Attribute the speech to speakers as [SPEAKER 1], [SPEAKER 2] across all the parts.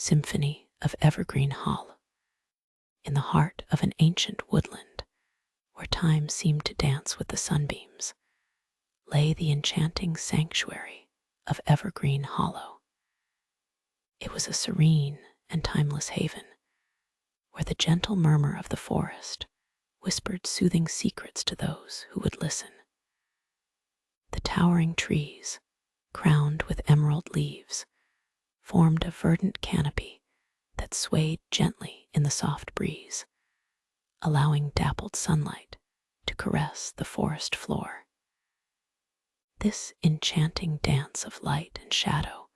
[SPEAKER 1] Symphony of Evergreen Hollow, in the heart of an ancient woodland where time seemed to dance with the sunbeams, lay the enchanting sanctuary of Evergreen Hollow. It was a serene and timeless haven where the gentle murmur of the forest whispered soothing secrets to those who would listen. The towering trees, crowned with emerald leaves, formed a verdant canopy that swayed gently in the soft breeze, allowing dappled sunlight to caress the forest floor. This enchanting dance of light and shadow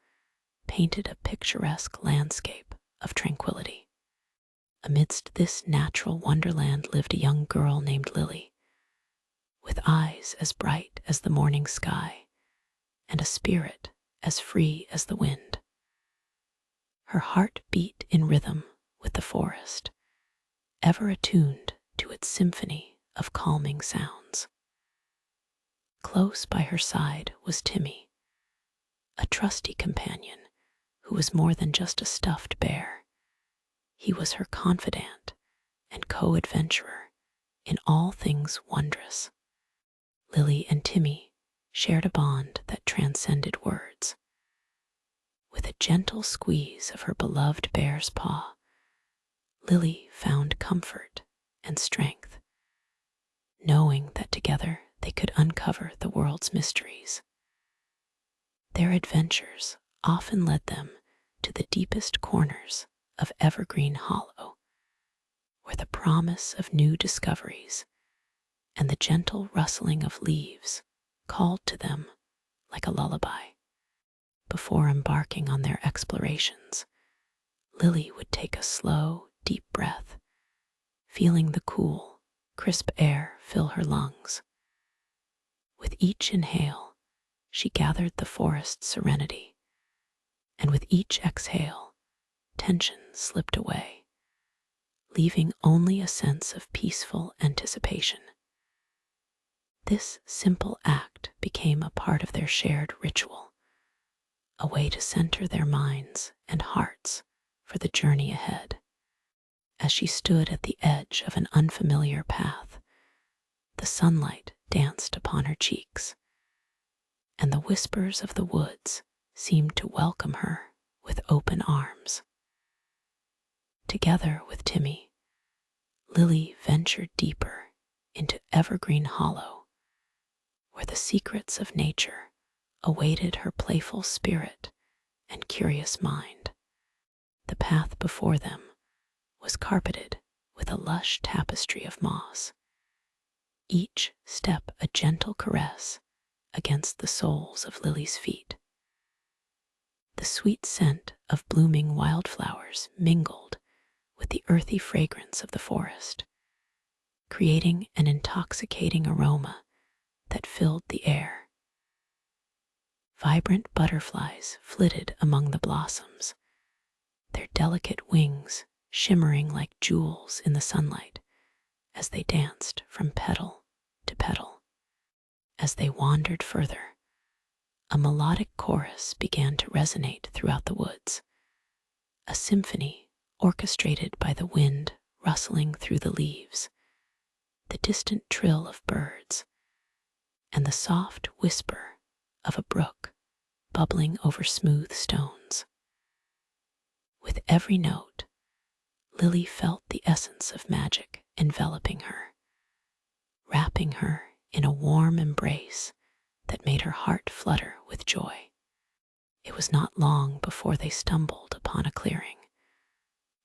[SPEAKER 1] painted a picturesque landscape of tranquility. Amidst this natural wonderland lived a young girl named Lily, with eyes as bright as the morning sky and a spirit as free as the wind. Her heart beat in rhythm with the forest, ever attuned to its symphony of calming sounds. Close by her side was Timmy, a trusty companion who was more than just a stuffed bear. He was her confidant and co-adventurer in all things wondrous. Lily and Timmy shared a bond that transcended words. With a gentle squeeze of her beloved bear's paw, Lily found comfort and strength, knowing that together they could uncover the world's mysteries. Their adventures often led them to the deepest corners of Evergreen Hollow, where the promise of new discoveries and the gentle rustling of leaves called to them like a lullaby. Before embarking on their explorations, Lily would take a slow, deep breath, feeling the cool, crisp air fill her lungs. With each inhale, she gathered the forest's serenity, and with each exhale, tension slipped away, leaving only a sense of peaceful anticipation. This simple act became a part of their shared ritual, a way to center their minds and hearts for the journey ahead. As she stood at the edge of an unfamiliar path, the sunlight danced upon her cheeks, and the whispers of the woods seemed to welcome her with open arms. Together with Timmy, Lily ventured deeper into Evergreen Hollow, where the secrets of nature awaited her playful spirit and curious mind. The path before them was carpeted with a lush tapestry of moss, each step a gentle caress against the soles of Lily's feet. The sweet scent of blooming wildflowers mingled with the earthy fragrance of the forest, creating an intoxicating aroma that filled the air. Vibrant butterflies flitted among the blossoms, their delicate wings shimmering like jewels in the sunlight as they danced from petal to petal. As they wandered further, a melodic chorus began to resonate throughout the woods, a symphony orchestrated by the wind rustling through the leaves, the distant trill of birds, and the soft whisper of a brook bubbling over smooth stones. With every note, Lily felt the essence of magic enveloping her, wrapping her in a warm embrace that made her heart flutter with joy. It was not long before they stumbled upon a clearing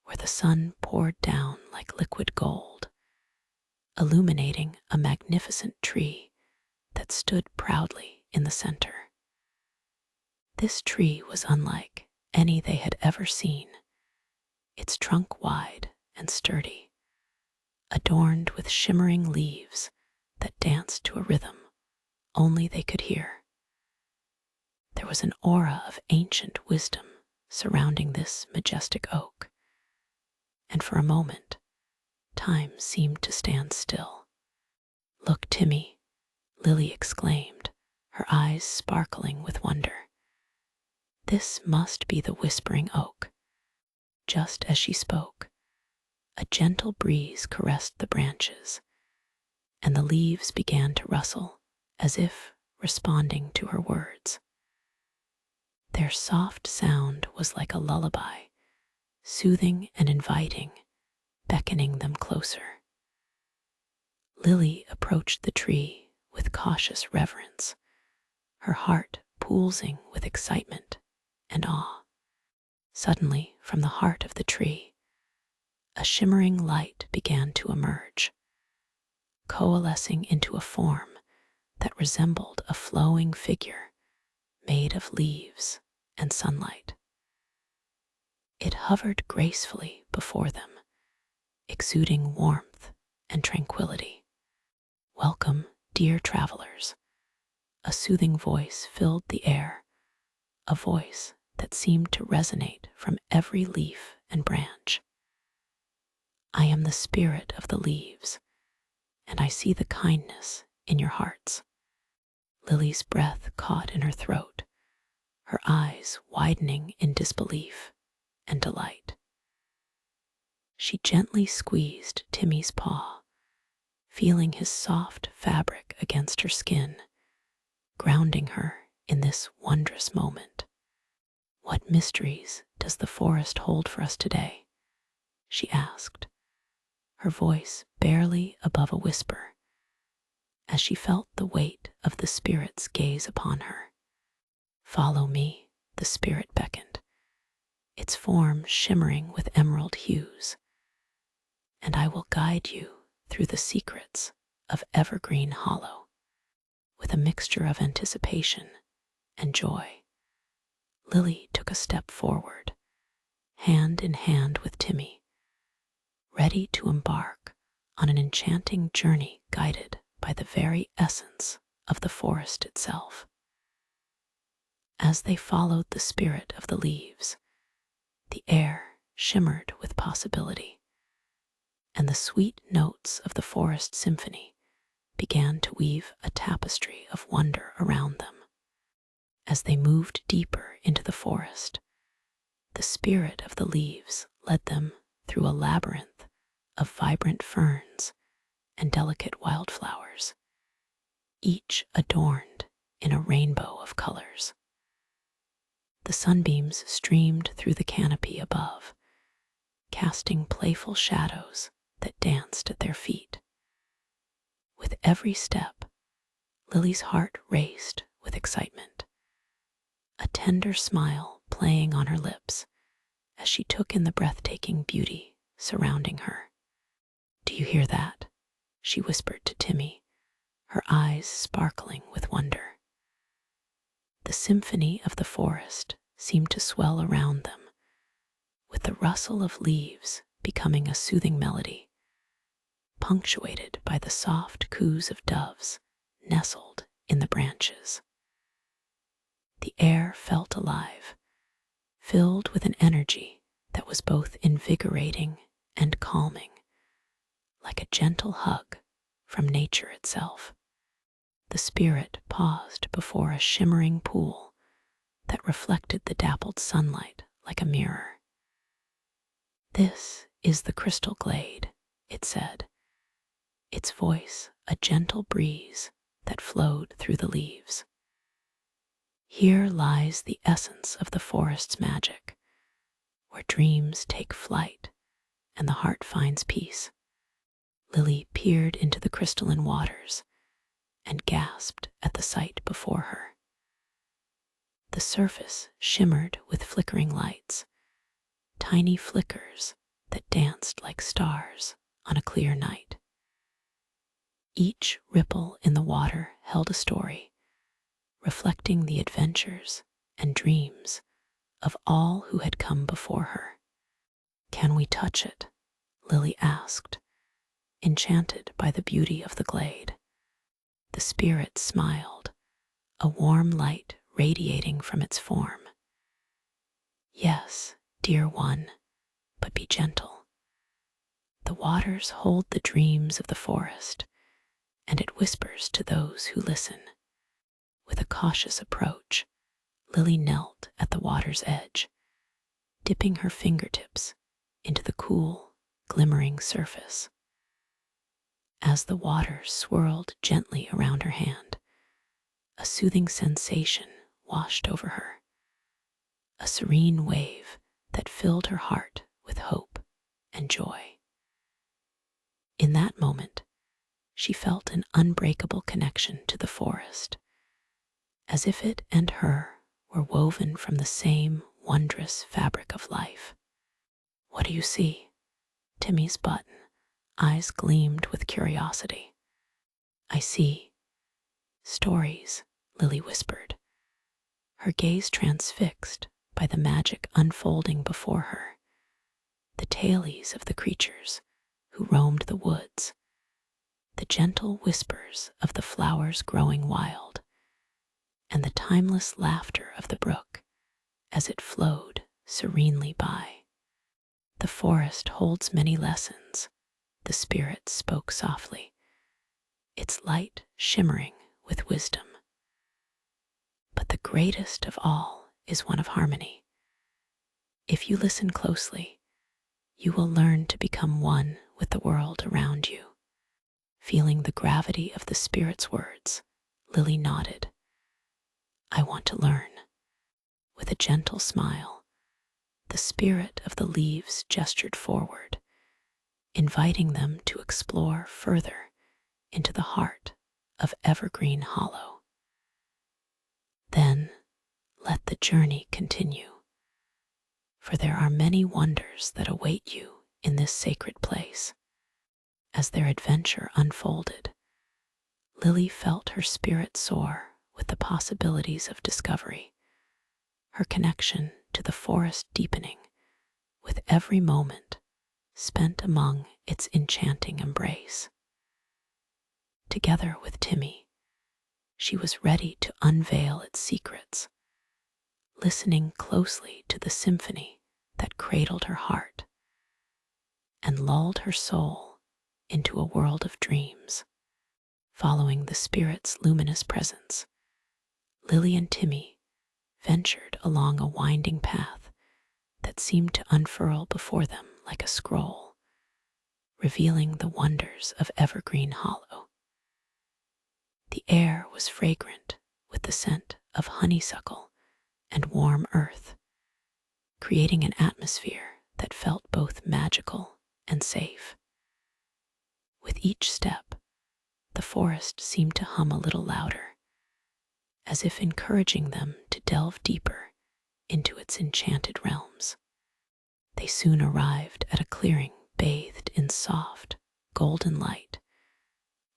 [SPEAKER 1] where the sun poured down like liquid gold, illuminating a magnificent tree that stood proudly in the center. This tree was unlike any they had ever seen, its trunk wide and sturdy, adorned with shimmering leaves that danced to a rhythm only they could hear. There was an aura of ancient wisdom surrounding this majestic oak, and for a moment, time seemed to stand still. "Look, Timmy," Lily exclaimed, her eyes sparkling with wonder. "This must be the Whispering Oak." Just as she spoke, a gentle breeze caressed the branches, and the leaves began to rustle as if responding to her words. Their soft sound was like a lullaby, soothing and inviting, beckoning them closer. Lily approached the tree with cautious reverence, her heart pulsing with excitement and awe. Suddenly, from the heart of the tree, a shimmering light began to emerge, coalescing into a form that resembled a flowing figure made of leaves and sunlight. It hovered gracefully before them, exuding warmth and tranquility. "Welcome, dear travelers," a soothing voice filled the air, a voice that seemed to resonate from every leaf and branch. "I am the spirit of the leaves, and I see the kindness in your hearts." Lily's breath caught in her throat, her eyes widening in disbelief and delight. She gently squeezed Timmy's paw, feeling his soft fabric against her skin, grounding her in this wondrous moment. "What mysteries does the forest hold for us today?" she asked, her voice barely above a whisper, as she felt the weight of the spirit's gaze upon her. "Follow me," the spirit beckoned, its form shimmering with emerald hues, "and I will guide you through the secrets of Evergreen Hollow." With a mixture of anticipation and joy, Lily took a step forward, hand in hand with Timmy, ready to embark on an enchanting journey guided by the very essence of the forest itself. As they followed the spirit of the leaves, the air shimmered with possibility, and the sweet notes of the forest symphony began to weave a tapestry of wonder around them. As they moved deeper into the forest, the spirit of the leaves led them through a labyrinth of vibrant ferns and delicate wildflowers, each adorned in a rainbow of colors. The sunbeams streamed through the canopy above, casting playful shadows that danced at their feet. With every step, Lily's heart raced with excitement, a tender smile playing on her lips as she took in the breathtaking beauty surrounding her. "Do you hear that?" she whispered to Timmy, her eyes sparkling with wonder. The symphony of the forest seemed to swell around them, with the rustle of leaves becoming a soothing melody, punctuated by the soft coos of doves nestled in the branches. The air felt alive, filled with an energy that was both invigorating and calming, like a gentle hug from nature itself. The spirit paused before a shimmering pool that reflected the dappled sunlight like a mirror. "This is the crystal glade," it said, its voice a gentle breeze that flowed through the leaves. "Here lies the essence of the forest's magic, where dreams take flight and the heart finds peace." Lily peered into the crystalline waters and gasped at the sight before her. The surface shimmered with flickering lights, tiny flickers that danced like stars on a clear night. Each ripple in the water held a story, reflecting the adventures and dreams of all who had come before her. "Can we touch it?" Lily asked, enchanted by the beauty of the glade. The spirit smiled, a warm light radiating from its form. "Yes, dear one, but be gentle. The waters hold the dreams of the forest, and it whispers to those who listen." With a cautious approach, Lily knelt at the water's edge, dipping her fingertips into the cool, glimmering surface. As the water swirled gently around her hand, a soothing sensation washed over her, a serene wave that filled her heart with hope and joy. In that moment, she felt an unbreakable connection to the forest, as if it and her were woven from the same wondrous fabric of life. "What do you see?" Timmy's button eyes gleamed with curiosity. "I see stories," Lily whispered, her gaze transfixed by the magic unfolding before her. The tales of the creatures who roamed the woods, the gentle whispers of the flowers growing wild, and the timeless laughter of the brook as it flowed serenely by. "The forest holds many lessons," the spirit spoke softly, its light shimmering with wisdom. "But the greatest of all is one of harmony. If you listen closely, you will learn to become one with the world around you." Feeling the gravity of the spirit's words, Lily nodded. "I want to learn." With a gentle smile, the spirit of the leaves gestured forward, inviting them to explore further into the heart of Evergreen Hollow. "Then let the journey continue, for there are many wonders that await you in this sacred place." As their adventure unfolded, Lily felt her spirit soar with the possibilities of discovery, her connection to the forest deepening with every moment spent among its enchanting embrace. Together with Timmy, she was ready to unveil its secrets, listening closely to the symphony that cradled her heart and lulled her soul into a world of dreams. Following the spirit's luminous presence, Lily and Timmy ventured along a winding path that seemed to unfurl before them like a scroll, revealing the wonders of Evergreen Hollow. The air was fragrant with the scent of honeysuckle and warm earth, creating an atmosphere that felt both magical and safe. With each step, the forest seemed to hum a little louder, as if encouraging them to delve deeper into its enchanted realms. They soon arrived at a clearing bathed in soft, golden light,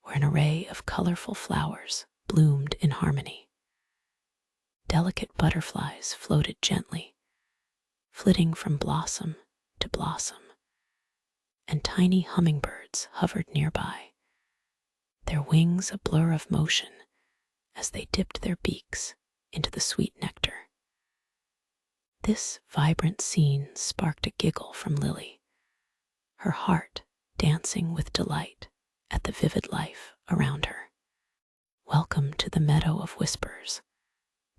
[SPEAKER 1] where an array of colorful flowers bloomed in harmony. Delicate butterflies floated gently, flitting from blossom to blossom, and tiny hummingbirds hovered nearby, their wings a blur of motion as they dipped their beaks into the sweet nectar. This vibrant scene sparked a giggle from Lily, her heart dancing with delight at the vivid life around her. "Welcome to the Meadow of Whispers,"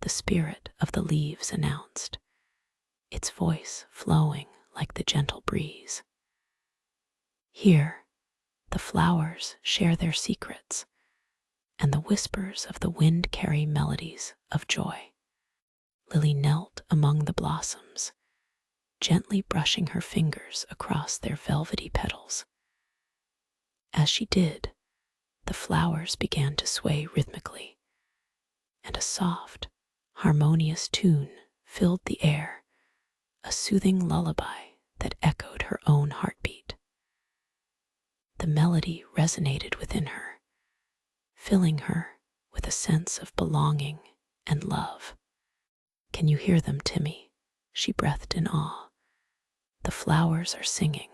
[SPEAKER 1] the spirit of the leaves announced, its voice flowing like the gentle breeze. "Here, the flowers share their secrets, and the whispers of the wind carry melodies of joy." Lily knelt among the blossoms, gently brushing her fingers across their velvety petals. As she did, the flowers began to sway rhythmically, and a soft, harmonious tune filled the air, a soothing lullaby that echoed her own heartbeat. The melody resonated within her, filling her with a sense of belonging and love. "Can you hear them, Timmy?" she breathed in awe. "The flowers are singing."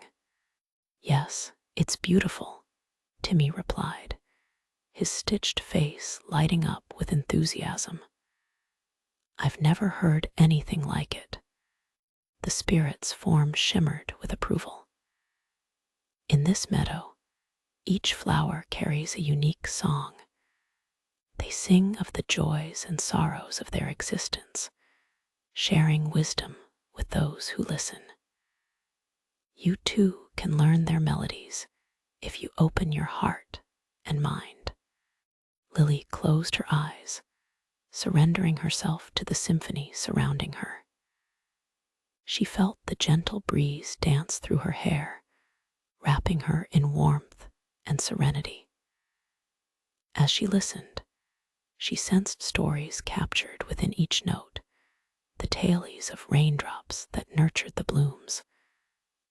[SPEAKER 1] "Yes, it's beautiful," Timmy replied, his stitched face lighting up with enthusiasm. "I've never heard anything like it." The spirit's form shimmered with approval. "In this meadow, each flower carries a unique song. They sing of the joys and sorrows of their existence, sharing wisdom with those who listen. You too can learn their melodies if you open your heart and mind. Lily closed her eyes, surrendering herself to the symphony surrounding her. She felt the gentle breeze dance through her hair, wrapping her in warmth and serenity. As she listened, she sensed stories captured within each note, the tales of raindrops that nurtured the blooms,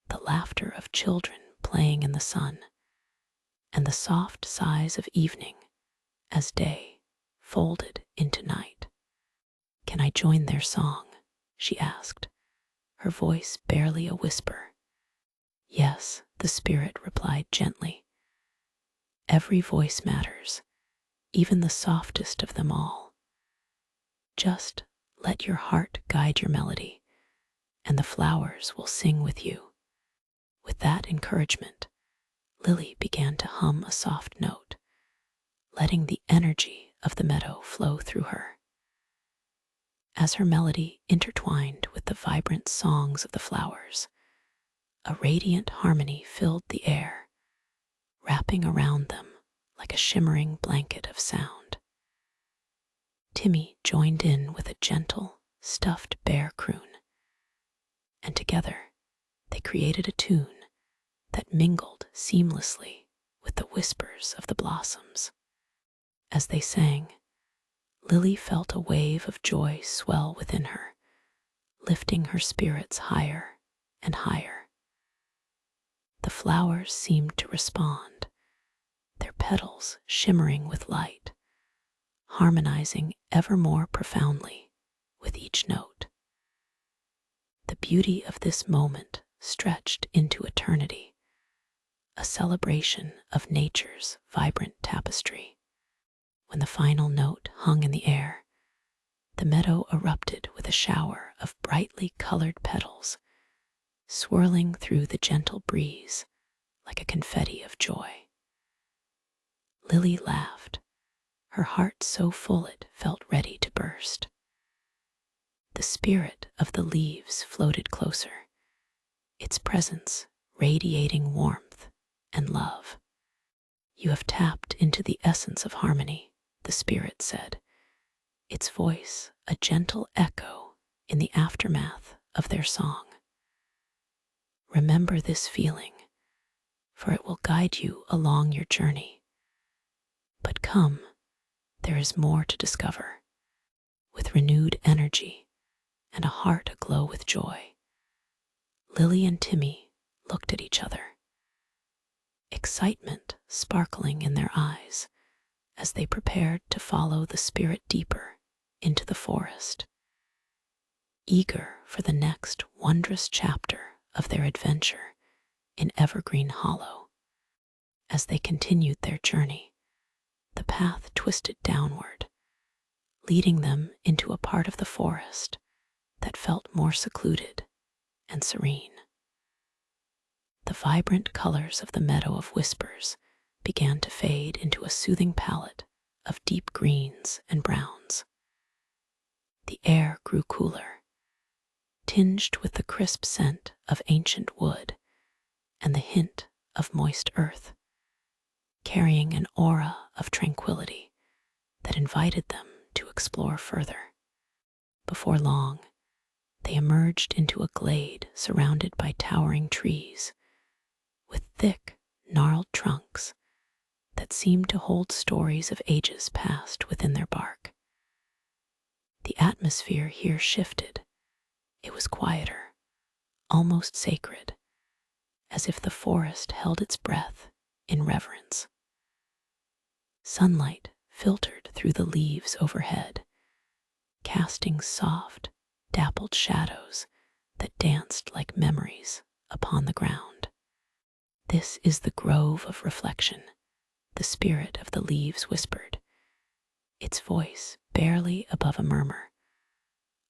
[SPEAKER 1] the laughter of children playing in the sun, and the soft sighs of evening as day folded into night. "Can I join their song?" she asked, her voice barely a whisper. "Yes," the spirit replied gently. "Every voice matters, even the softest of them all. Just let your heart guide your melody, and the flowers will sing with you." With that encouragement, Lily began to hum a soft note, letting the energy of the meadow flow through her. As her melody intertwined with the vibrant songs of the flowers, a radiant harmony filled the air, wrapping around them like a shimmering blanket of sound. Timmy joined in with a gentle, stuffed bear croon, and together they created a tune that mingled seamlessly with the whispers of the blossoms. As they sang, Lily felt a wave of joy swell within her, lifting her spirits higher and higher. The flowers seemed to respond, their petals shimmering with light, harmonizing ever more profoundly with each note. The beauty of this moment stretched into eternity, a celebration of nature's vibrant tapestry. When the final note hung in the air, the meadow erupted with a shower of brightly colored petals, swirling through the gentle breeze like a confetti of joy. Lily laughed, her heart so full it felt ready to burst. The spirit of the leaves floated closer, its presence radiating warmth and love. "You have tapped into the essence of harmony," the spirit said, its voice a gentle echo in the aftermath of their song. "Remember this feeling, for it will guide you along your journey. But come, there is more to discover." With renewed energy and a heart aglow with joy, Lily and Timmy looked at each other, excitement sparkling in their eyes as they prepared to follow the spirit deeper into the forest. Eager for the next wondrous chapter of their adventure in Evergreen Hollow. As they continued their journey, the path twisted downward, leading them into a part of the forest that felt more secluded and serene. The vibrant colors of the meadow of whispers began to fade into a soothing palette of deep greens and browns. The air grew cooler, tinged with the crisp scent of ancient wood and the hint of moist earth, carrying an aura of tranquility that invited them to explore further. Before long, they emerged into a glade surrounded by towering trees, with thick, gnarled trunks that seemed to hold stories of ages past within their bark. The atmosphere here shifted. It was quieter, almost sacred, as if the forest held its breath in reverence. Sunlight filtered through the leaves overhead, casting soft, dappled shadows that danced like memories upon the ground. "This is the grove of reflection," the spirit of the leaves whispered, its voice barely above a murmur,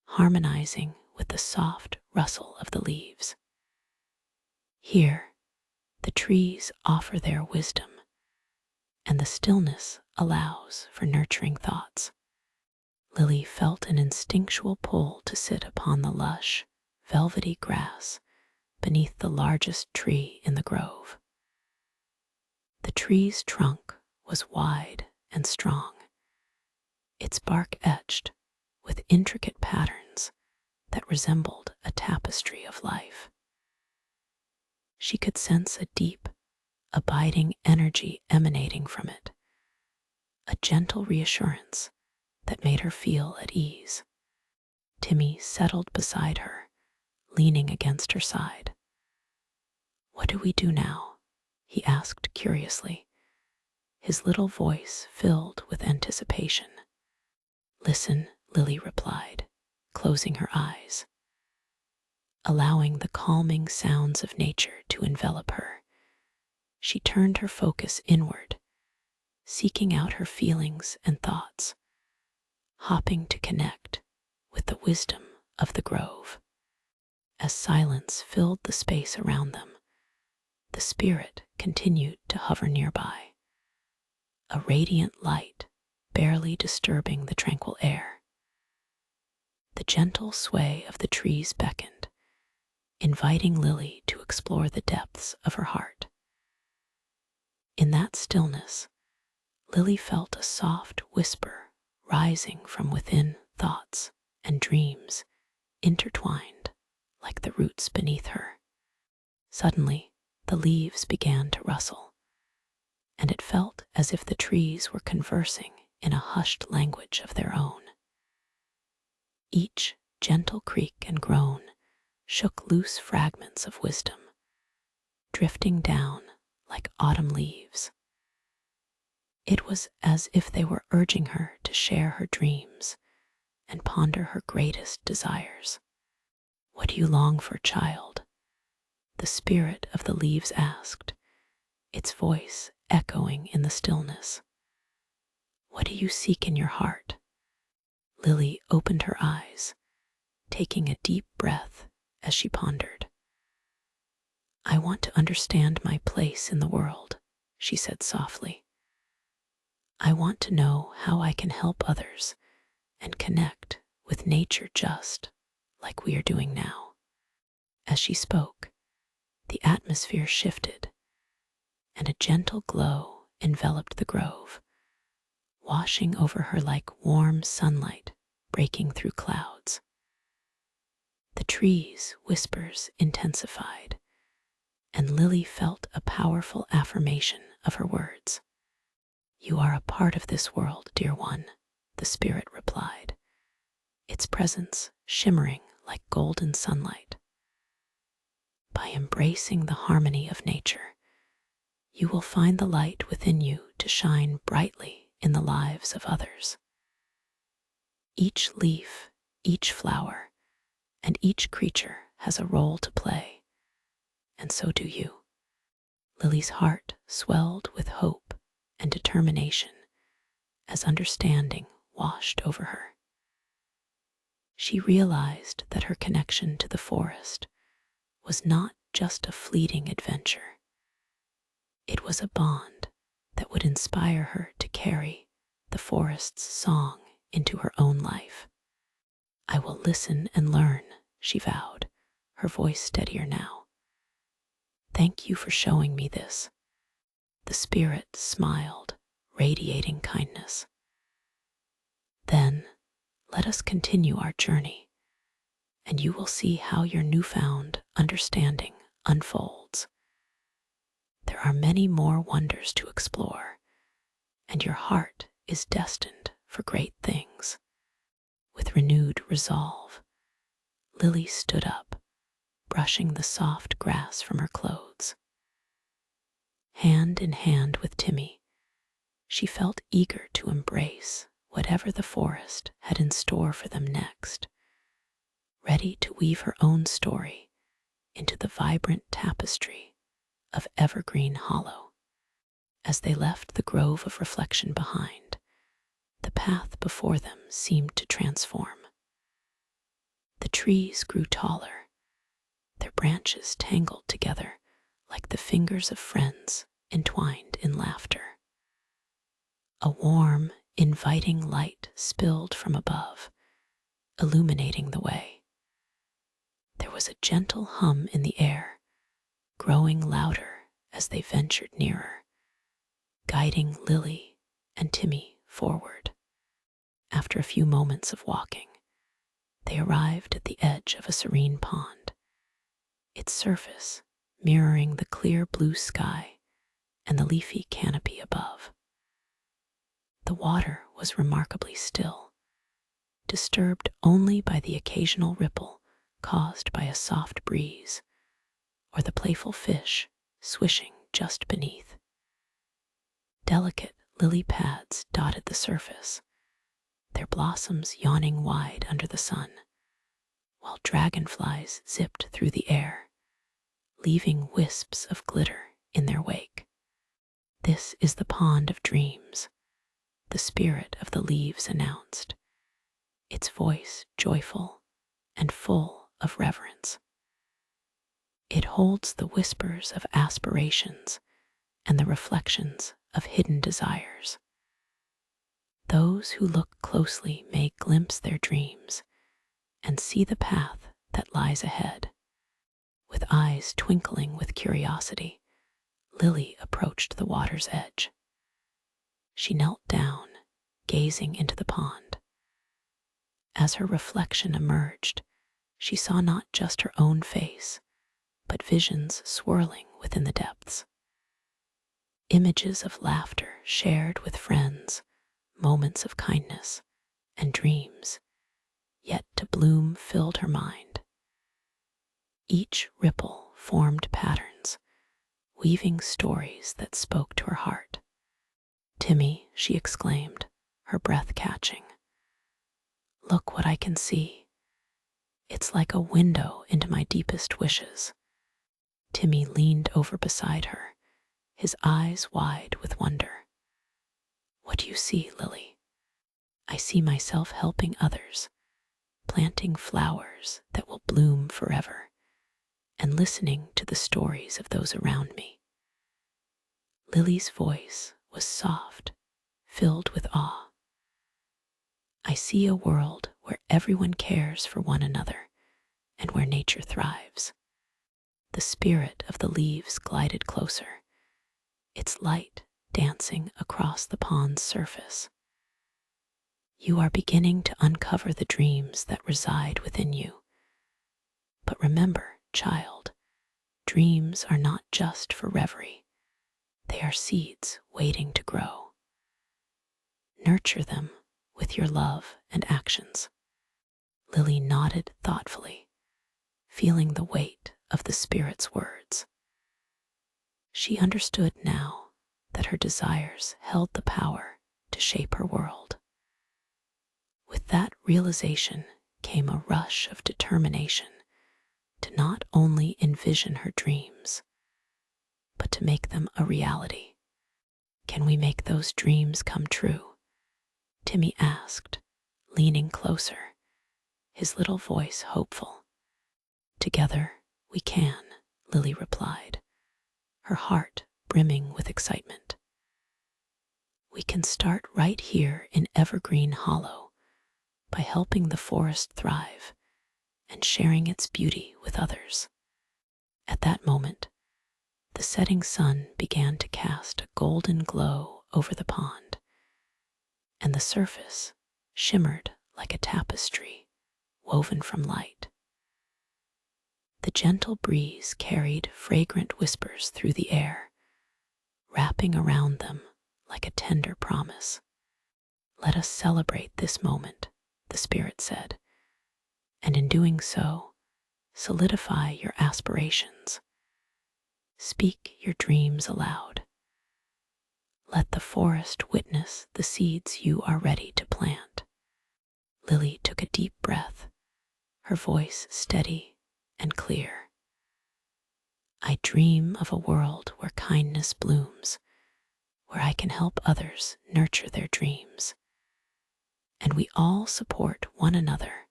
[SPEAKER 1] harmonizing with the soft rustle of the leaves. "Here, the trees offer their wisdom, and the stillness allows for nurturing thoughts." Lily felt an instinctual pull to sit upon the lush, velvety grass beneath the largest tree in the grove. The tree's trunk was wide and strong, its bark etched with intricate patterns that resembled a tapestry of life. She could sense a deep, abiding energy emanating from it, a gentle reassurance that made her feel at ease. Timmy settled beside her, leaning against her side. "What do we do now?" he asked curiously, his little voice filled with anticipation. "Listen," Lily replied, closing her eyes. Allowing the calming sounds of nature to envelop her, she turned her focus inward, seeking out her feelings and thoughts, hopping to connect with the wisdom of the grove. As silence filled the space around them, the spirit continued to hover nearby, a radiant light barely disturbing the tranquil air. The gentle sway of the trees beckoned, inviting Lily to explore the depths of her heart. In that stillness, Lily felt a soft whisper rising from within, thoughts and dreams intertwined like the roots beneath her. Suddenly, the leaves began to rustle, and it felt as if the trees were conversing in a hushed language of their own. Each gentle creak and groan shook loose fragments of wisdom, drifting down like autumn leaves. It was as if they were urging her to share her dreams and ponder her greatest desires. "What do you long for, child?" the spirit of the leaves asked, its voice echoing in the stillness. "What do you seek in your heart?" Lily opened her eyes, taking a deep breath as she pondered. "I want to understand my place in the world," she said softly. "I want to know how I can help others and connect with nature just like we are doing now." As she spoke, the atmosphere shifted, and a gentle glow enveloped the grove, washing over her like warm sunlight breaking through clouds. The trees' whispers intensified, and Lily felt a powerful affirmation of her words. "You are a part of this world, dear one," the spirit replied, its presence shimmering like golden sunlight. "By embracing the harmony of nature, you will find the light within you to shine brightly in the lives of others. Each leaf, each flower, and each creature has a role to play, and so do you." Lily's heart swelled with hope and determination as understanding washed over her. She realized that her connection to the forest was not just a fleeting adventure. It was a bond that would inspire her to carry the forest's song into her own life. "I will listen and learn," she vowed, her voice steadier now. "Thank you for showing me this." The spirit smiled, radiating kindness. "Then let us continue our journey, and you will see how your newfound understanding unfolds. There are many more wonders to explore, and your heart is destined for great things." With renewed resolve, Lily stood up, brushing the soft grass from her clothes. Hand in hand with Timmy, she felt eager to embrace whatever the forest had in store for them next, ready to weave her own story into the vibrant tapestry of Evergreen Hollow. As they left the grove of reflection behind, the path before them seemed to transform. The trees grew taller, their branches tangled together like the fingers of friends entwined in laughter. A warm, inviting light spilled from above, illuminating the way. There was a gentle hum in the air, growing louder as they ventured nearer, guiding Lily and Timmy forward. After a few moments of walking, they arrived at the edge of a serene pond, its surface mirroring the clear blue sky and the leafy canopy above. The water was remarkably still, disturbed only by the occasional ripple caused by a soft breeze or the playful fish swishing just beneath. Delicate lily pads dotted the surface, their blossoms yawning wide under the sun, while dragonflies zipped through the air, leaving wisps of glitter in their wake. "This is the pond of dreams," the spirit of the leaves announced, its voice joyful and full of reverence. "It holds the whispers of aspirations and the reflections of hidden desires. Those who look closely may glimpse their dreams and see the path that lies ahead." With eyes twinkling with curiosity, Lily approached the water's edge. She knelt down, gazing into the pond. As her reflection emerged, she saw not just her own face, but visions swirling within the depths. Images of laughter shared with friends, moments of kindness, and dreams yet to bloom filled her mind. Each ripple formed patterns, weaving stories that spoke to her heart. "Timmy," she exclaimed, her breath catching, "look what I can see. It's like a window into my deepest wishes." Timmy leaned over beside her, his eyes wide with wonder. "What do you see, Lily?" "I see myself helping others, planting flowers that will bloom forever, and listening to the stories of those around me." Lily's voice was soft, filled with awe. "I see a world where everyone cares for one another and where nature thrives." The spirit of the leaves glided closer, its light dancing across the pond's surface. "You are beginning to uncover the dreams that reside within you. But remember, child, dreams are not just for reverie. They are seeds waiting to grow. Nurture them with your love and actions." Lily nodded thoughtfully, feeling the weight of the spirit's words. She understood now that her desires held the power to shape her world. With that realization came a rush of determination to not only envision her dreams, but to make them a reality. "Can we make those dreams come true?" Timmy asked, leaning closer, his little voice hopeful. "Together we can," Lily replied, her heart brimming with excitement. "We can start right here in Evergreen Hollow by helping the forest thrive and sharing its beauty with others." At that moment, the setting sun began to cast a golden glow over the pond, and the surface shimmered like a tapestry woven from light. The gentle breeze carried fragrant whispers through the air, wrapping around them like a tender promise. "Let us celebrate this moment," the spirit said, "and in doing so, solidify your aspirations. Speak your dreams aloud. Let the forest witness the seeds you are ready to plant." Lily took a deep breath, her voice steady and clear. "I dream of a world where kindness blooms, where I can help others nurture their dreams, and we all support one another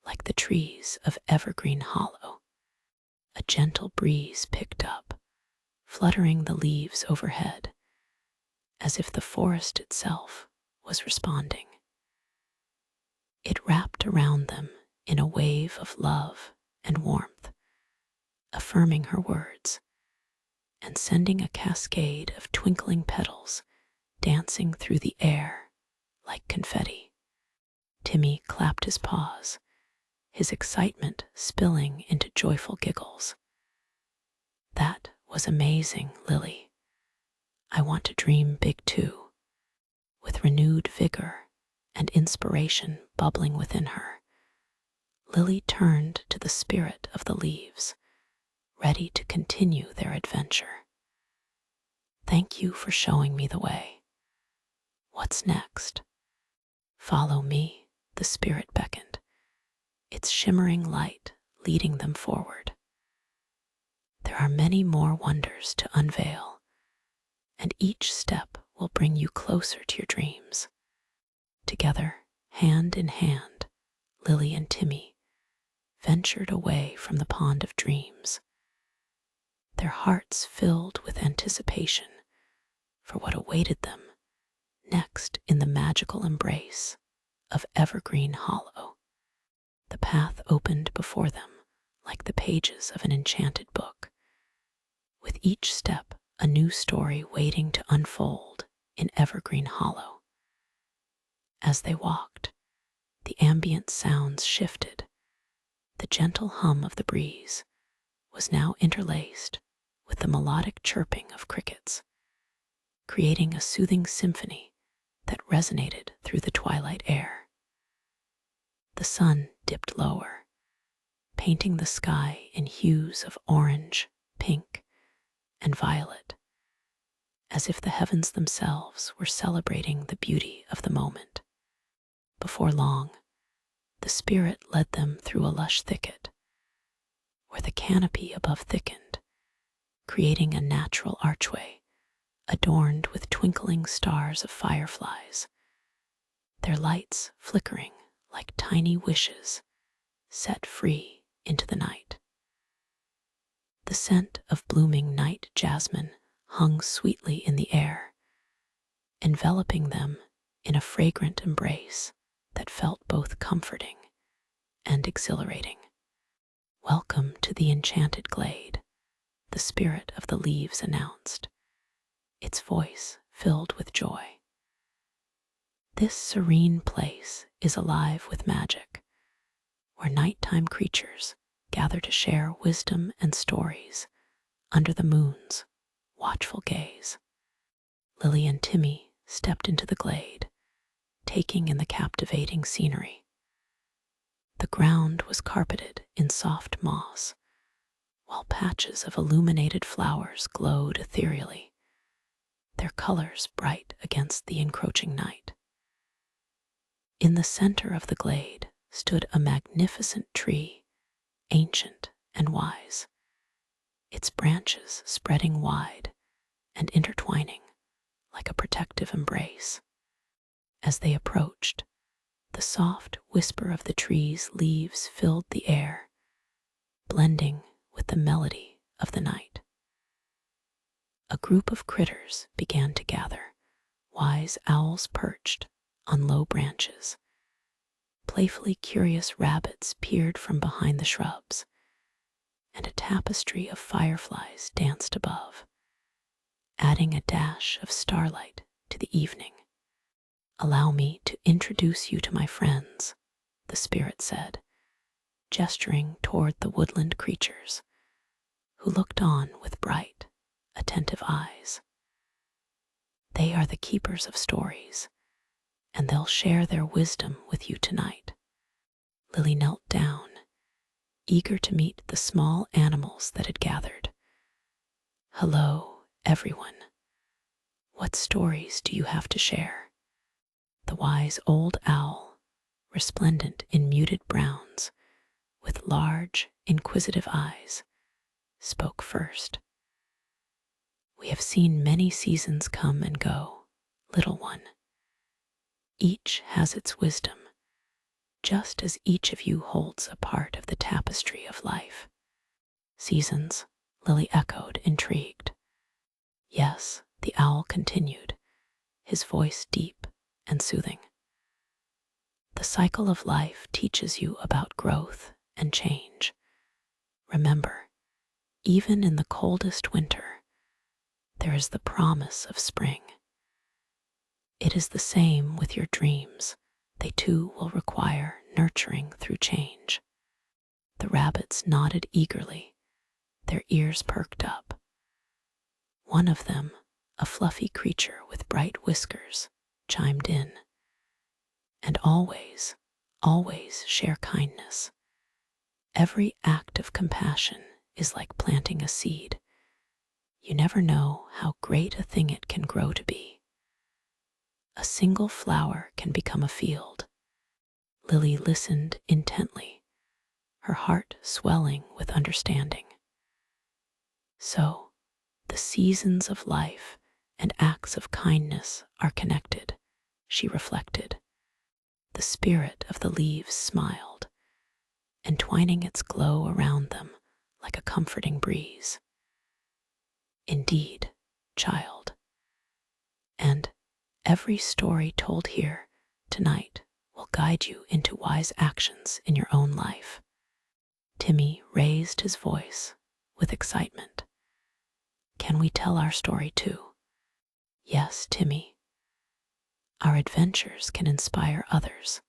[SPEAKER 1] like the trees of Evergreen Hollow." A gentle breeze picked up, fluttering the leaves overhead, as if the forest itself was responding. It wrapped around them in a wave of love and warmth, affirming her words and sending a cascade of twinkling petals dancing through the air like confetti. Timmy clapped his paws, his excitement spilling into joyful giggles. That was amazing, Lily. I want to dream big too. With renewed vigor and inspiration bubbling within her, Lily turned to the spirit of the leaves, ready to continue their adventure. Thank you for showing me the way. What's next? Follow me, the spirit beckoned, its shimmering light leading them forward. There are many more wonders to unveil, and each step will bring you closer to your dreams. Together, hand in hand, Lily and Timmy ventured away from the pond of dreams, their hearts filled with anticipation for what awaited them next in the magical embrace of Evergreen Hollow. The path opened before them like the pages of an enchanted book, with each step a new story waiting to unfold in Evergreen Hollow. As they walked, the ambient sounds shifted. The gentle hum of the breeze was now interlaced with the melodic chirping of crickets, creating a soothing symphony that resonated through the twilight air. The sun dipped lower, painting the sky in hues of orange, pink, and violet, as if the heavens themselves were celebrating the beauty of the moment. Before long, the spirit led them through a lush thicket, where the canopy above thickened, creating a natural archway adorned with twinkling stars of fireflies, their lights flickering like tiny wishes set free into the night. The scent of blooming night jasmine hung sweetly in the air, enveloping them in a fragrant embrace that felt both comforting and exhilarating. Welcome to the enchanted glade, the spirit of the leaves announced, its voice filled with joy. This serene place is alive with magic, where nighttime creatures gather to share wisdom and stories under the moon's watchful gaze. Lily and Timmy stepped into the glade, taking in the captivating scenery. The ground was carpeted in soft moss, while patches of illuminated flowers glowed ethereally, their colors bright against the encroaching night. In the center of the glade stood a magnificent tree, ancient and wise, its branches spreading wide and intertwining like a protective embrace. As they approached, the soft whisper of the tree's leaves filled the air, blending with the melody of the night. A group of critters began to gather, wise owls perched on low branches. Playfully curious rabbits peered from behind the shrubs, and a tapestry of fireflies danced above, adding a dash of starlight to the evening. Allow me to introduce you to my friends, the spirit said, gesturing toward the woodland creatures, who looked on with bright, attentive eyes. They are the keepers of stories, and they'll share their wisdom with you tonight. Lily knelt down, eager to meet the small animals that had gathered. Hello, everyone. What stories do you have to share? The wise old owl, resplendent in muted browns, with large, inquisitive eyes, spoke first. We have seen many seasons come and go, little one. Each has its wisdom, just as each of you holds a part of the tapestry of life. Seasons, Lily echoed, intrigued. Yes, the owl continued, his voice deep and soothing. The cycle of life teaches you about growth and change, Remember, even in the coldest winter, there is the promise of spring. It is the same with your dreams. They too will require nurturing through change. The rabbits nodded eagerly, their ears perked up. One of them, a fluffy creature with bright whiskers, chimed in. And always, always share kindness. Every act of compassion is like planting a seed. You never know how great a thing it can grow to be. A single flower can become a field. Lily listened intently, her heart swelling with understanding. So, the seasons of life and acts of kindness are connected, she reflected. The spirit of the leaves smiled, entwining its glow around them like a comforting breeze. Indeed, child. And every story told here tonight will guide you into wise actions in your own life. Timmy raised his voice with excitement. Can we tell our story too? Yes, Timmy. Our adventures can inspire others,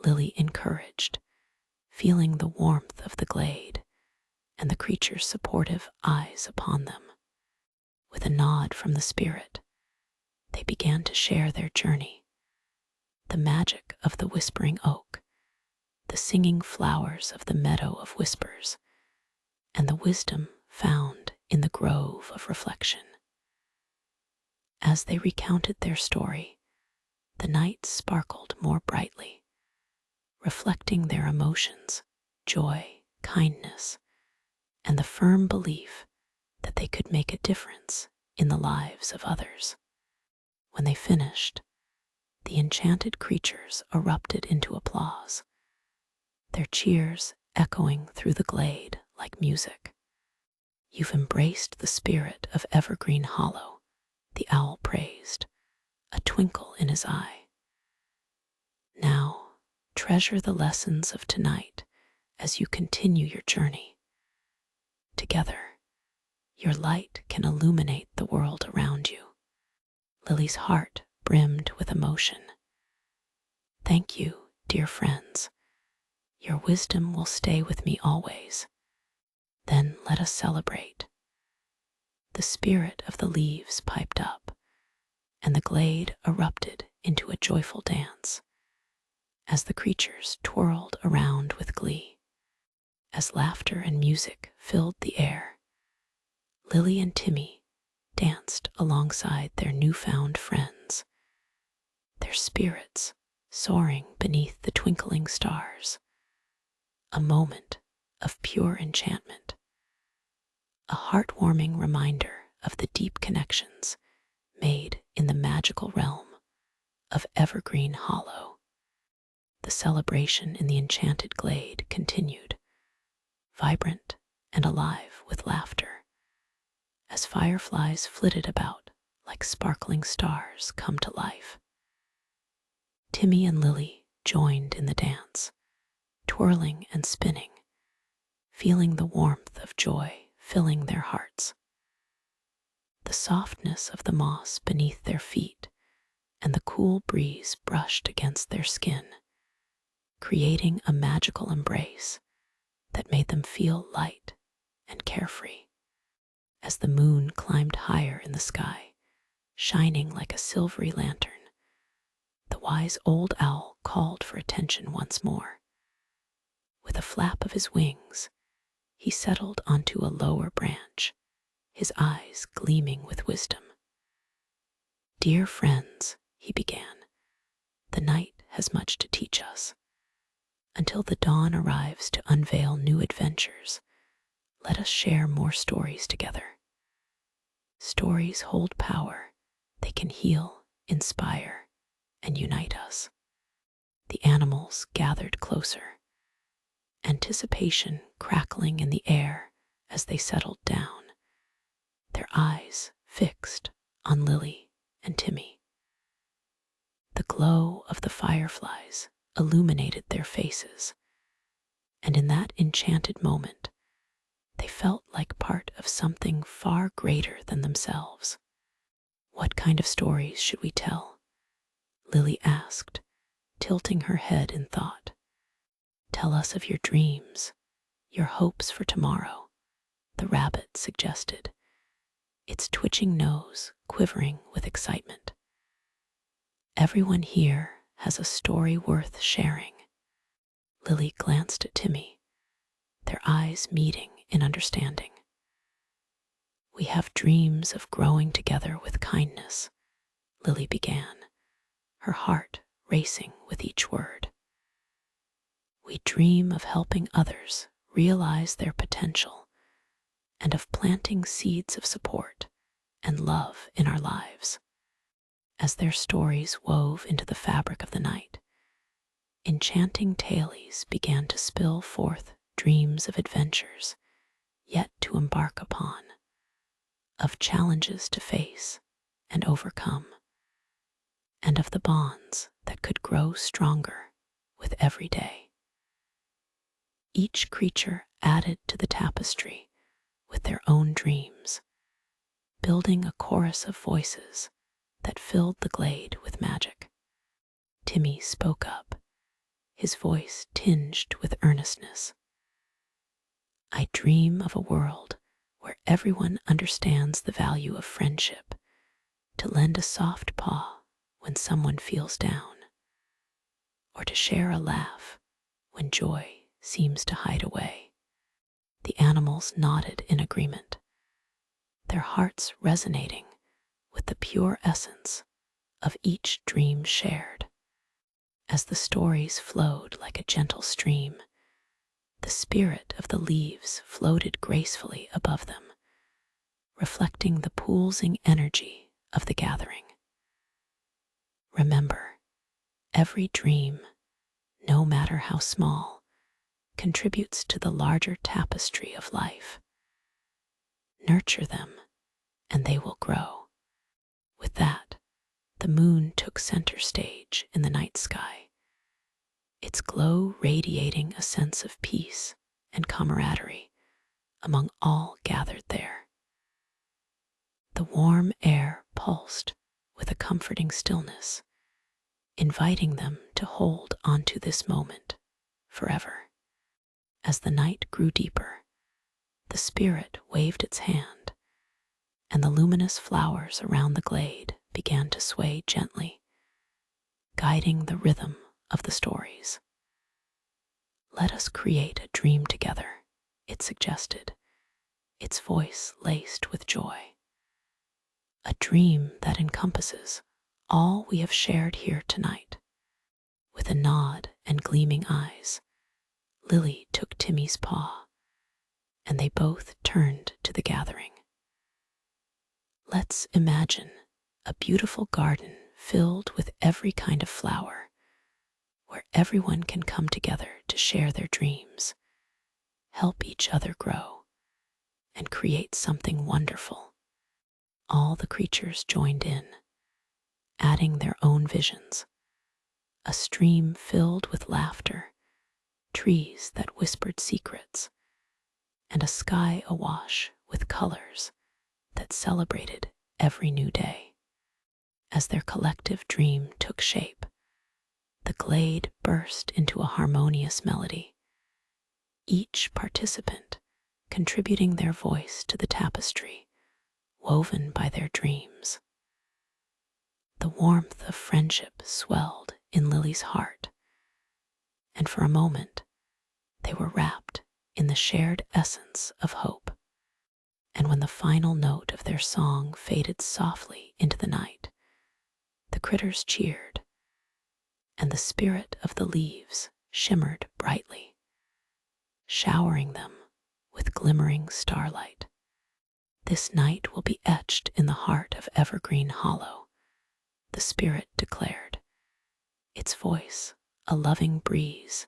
[SPEAKER 1] Lily encouraged, feeling the warmth of the glade and the creature's supportive eyes upon them. With a nod from the spirit, they began to share their journey. The magic of the whispering oak, the singing flowers of the meadow of whispers, and the wisdom found in the grove of reflection. As they recounted their story, the night sparkled more brightly, reflecting their emotions, joy, kindness, and the firm belief that they could make a difference in the lives of others. When they finished, the enchanted creatures erupted into applause, their cheers echoing through the glade like music. You've embraced the spirit of Evergreen Hollow, the owl praised, a twinkle in his eye. Now, treasure the lessons of tonight as you continue your journey. Together, your light can illuminate the world around you. Lily's heart brimmed with emotion. Thank you, dear friends. Your wisdom will stay with me always. Then let us celebrate. The spirit of the leaves piped up, and the glade erupted into a joyful dance as the creatures twirled around with glee. As laughter and music filled the air, Lily and Timmy danced alongside their newfound friends, their spirits soaring beneath the twinkling stars. A moment of pure enchantment, a heartwarming reminder of the deep connections made in the magical realm of Evergreen Hollow. The celebration in the enchanted glade continued, vibrant and alive with laughter, as fireflies flitted about like sparkling stars come to life. Timmy and Lily joined in the dance, twirling and spinning, feeling the warmth of joy filling their hearts. The softness of the moss beneath their feet and the cool breeze brushed against their skin, creating a magical embrace that made them feel light and carefree. As the moon climbed higher in the sky, shining like a silvery lantern, the wise old owl called for attention once more. With a flap of his wings, he settled onto a lower branch, his eyes gleaming with wisdom. Dear friends, he began, the night has much to teach us. Until the dawn arrives to unveil new adventures, let us share more stories together. Stories hold power. They can heal, inspire, and unite us. The animals gathered closer, anticipation crackling in the air as they settled down, their eyes fixed on Lily and Timmy. The glow of the fireflies illuminated their faces, and in that enchanted moment, They felt like part of something far greater than themselves. "What kind of stories should we tell?" Lily asked, tilting her head in thought. "Tell us of your dreams, your hopes for tomorrow," the rabbit suggested, its twitching nose quivering with excitement. "Everyone here has a story worth sharing." Lily glanced at Timmy, their eyes meeting in understanding. "We have dreams of growing together with kindness," Lily began, her heart racing with each word. "We dream of helping others realize their potential and of planting seeds of support and love in our lives." As their stories wove into the fabric of the night, enchanting tales began to spill forth dreams of adventures yet to embark upon, of challenges to face and overcome, and of the bonds that could grow stronger with every day. Each creature added to the tapestry with their own dreams, building a chorus of voices that filled the glade with magic. Timmy spoke up, his voice tinged with earnestness. "I dream of a world where everyone understands the value of friendship, to lend a soft paw when someone feels down, or to share a laugh when joy seems to hide away." The animals nodded in agreement, their hearts resonating with the pure essence of each dream shared. As the stories flowed like a gentle stream, the spirit of the leaves floated gracefully above them, reflecting the pulsing energy of the gathering. "Remember, every dream, no matter how small, contributes to the larger tapestry of life. Nurture them, and they will grow." With that, the moon took center stage in the night sky, its glow radiating a sense of peace and camaraderie among all gathered there. The warm air pulsed with a comforting stillness, inviting them to hold onto this moment forever. As the night grew deeper, the spirit waved its hand, and the luminous flowers around the glade began to sway gently, guiding the rhythm of the stories. "Let us create a dream together," it suggested, its voice laced with joy. "A dream that encompasses all we have shared here tonight." With a nod and gleaming eyes, Lily took Timmy's paw, and they both turned to the gathering. "Let's imagine a beautiful garden filled with every kind of flower, where everyone can come together to share their dreams, help each other grow, and create something wonderful." All the creatures joined in, adding their own visions. A stream filled with laughter, trees that whispered secrets, and a sky awash with colors that celebrated every new day. As their collective dream took shape, the glade burst into a harmonious melody, each participant contributing their voice to the tapestry woven by their dreams. The warmth of friendship swelled in Lily's heart, and for a moment they were wrapped in the shared essence of hope. And when the final note of their song faded softly into the night, the critters cheered, and the spirit of the leaves shimmered brightly, showering them with glimmering starlight. "This night will be etched in the heart of Evergreen Hollow," the spirit declared, its voice a loving breeze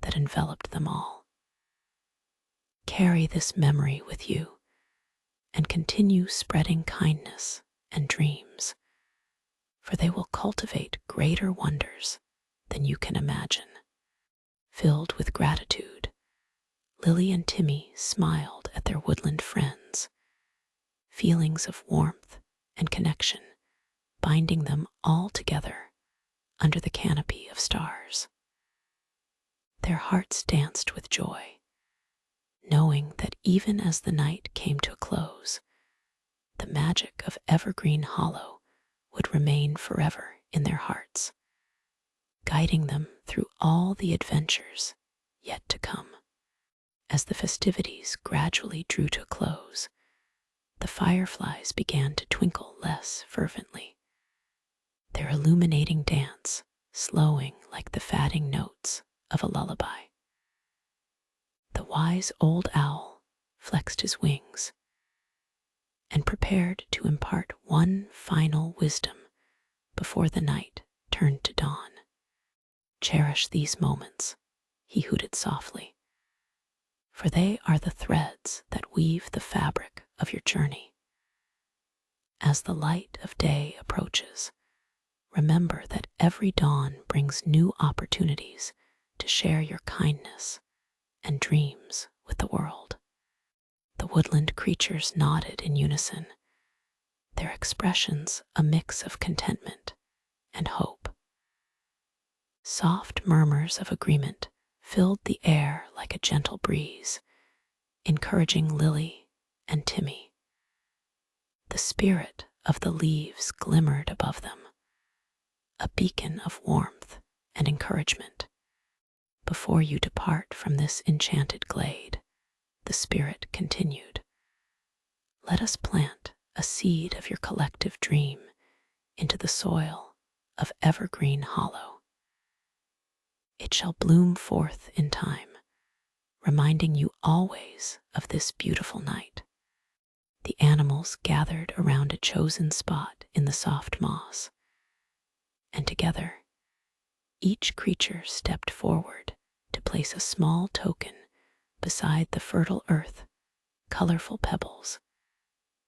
[SPEAKER 1] that enveloped them all. "Carry this memory with you and continue spreading kindness and dreams, for they will cultivate greater wonders than you can imagine." Filled with gratitude, Lily and Timmy smiled smiled at their woodland friends, feelings of warmth and connection binding them all together under the canopy of stars. Their hearts danced with joy, knowing that even as the night came to a close, the magic of Evergreen Hollow would remain forever in their hearts, guiding them through all the adventures yet to come. As the festivities gradually drew to a close, the fireflies began to twinkle less fervently, their illuminating dance slowing like the fading notes of a lullaby. The wise old owl flexed his wings and prepared to impart one final wisdom before the night turned to dawn. Cherish these moments, he hooted softly, for they are the threads that weave the fabric of your journey. As the light of day approaches, remember that every dawn brings new opportunities to share your kindness and dreams with the world. The woodland creatures nodded in unison, their expressions a mix of contentment and hope. Soft murmurs of agreement filled the air like a gentle breeze, encouraging Lily and Timmy. The spirit of the leaves glimmered above them, a beacon of warmth and encouragement. Before you depart from this enchanted glade, the spirit continued, let us plant a seed of your collective dream into the soil of Evergreen Hollow. It shall bloom forth in time, reminding you always of this beautiful night. The animals gathered around a chosen spot in the soft moss, and together, each creature stepped forward to place a small token beside the fertile earth, colorful pebbles,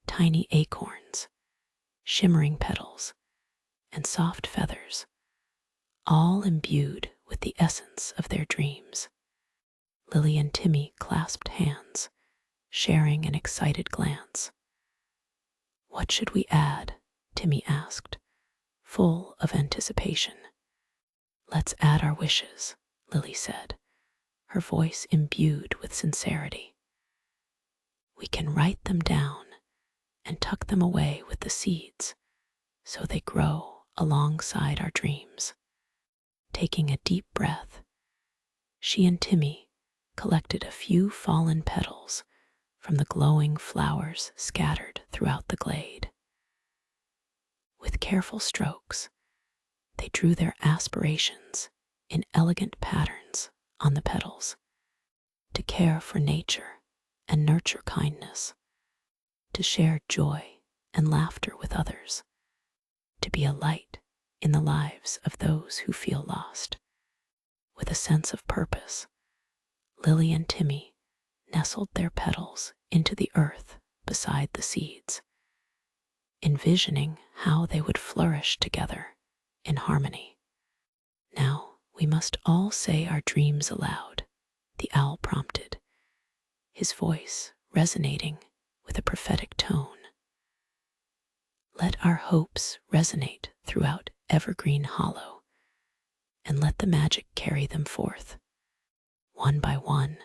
[SPEAKER 1] tiny acorns, shimmering petals, and soft feathers, all imbued with the essence of their dreams. Lily and Timmy clasped hands, sharing an excited glance. What should we add? Timmy asked, full of anticipation. Let's add our wishes, Lily said, her voice imbued with sincerity. We can write them down and tuck them away with the seeds so they grow alongside our dreams. Taking a deep breath, she and Timmy collected a few fallen petals from the glowing flowers scattered throughout the glade. With careful strokes, they drew their aspirations in elegant patterns on the petals, to care for nature and nurture kindness, to share joy and laughter with others, to be a light in the lives of those who feel lost. With a sense of purpose, Lily and Timmy nestled their petals into the earth beside the seeds, envisioning how they would flourish together in harmony. Now we must all say our dreams aloud, the owl prompted, his voice resonating with a prophetic tone. Let our hopes resonate throughout Evergreen Hollow, and let the magic carry them forth. One by one,